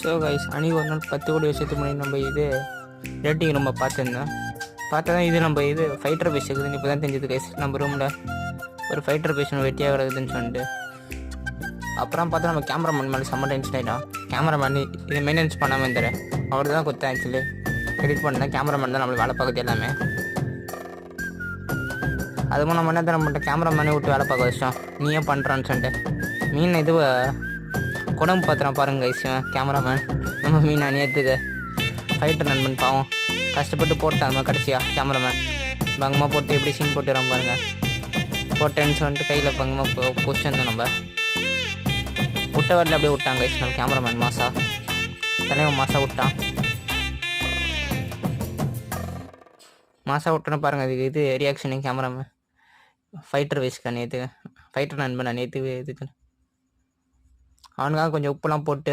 So guys அன்றைக்கி ஒரு நாள் 10 கோடி வருஷத்துக்கு முன்னாடி நம்ம இது ரேட்டிங் ரொம்ப பார்த்துருந்தோம். பார்த்தா தான் இது நம்ம இது ஃபைட்டர் பேஸ் இருக்குதுன்னு இப்போ தான் தெரிஞ்சது கைஸ். நம்ம ரூமில் ஒரு ஃபைட்டர் பேஸ் வெட்டியாக கிடக்குதுன்னு சொல்லிட்டு அப்புறம் பார்த்தா நம்ம கேமராமேன் மேலே செம்ம டென்ஷன் ஆகிட்டோம். கேமராமேன் இதை மெயின்டெனன்ஸ் பண்ணாமல் இருந்தார். அவர் தான் கொடுத்தேன் ஆக்சுவலி எடிட் பண்ணேன். கேமராமேன் தான் நம்மளுக்கு வேலை பார்க்குறது எல்லாமே. அதுவும் நம்ம என்ன தான் நம்மகிட்ட கேமராமேனே விட்டு வேலை பார்க்க வச்சிட்டோம். நீ ஏன் பண்ணுறான்னு சொல்லிட்டு மீன் இது குடம்பு பார்த்துறான் பாருங்க கைஸ். கேமராமேன் நம்ம மீன் அணியத்துக்கு ஃபைட்டர் நண்பன் பாவம் கஷ்டப்பட்டு போட்டாங்க. கடைசியாக கேமராமேன் பங்கமாக போட்டு எப்படி சீன் போட்டுறான் பாருங்கள். போட்டேன்னு சொல்லிட்டு கையில் பங்கமாக பொசிஷன் நம்ம விட்ட வரல அப்படியே விட்டாங்க கைஸ். நம்ம கேமராமேன் மாசா தலைவன் மாசா விட்டான். மாசா விட்டோன்னு பாருங்கள். அதுக்கு இது ரியாக்ஷனு கேமராமேன் ஃபைட்டர் வயசுக்கு அணியத்துக்கு ஃபைட்டர் நண்பன் அணியத்துக்கு இதுக்கு அவனுக்காக கொஞ்சம் உப்புலாம் போட்டு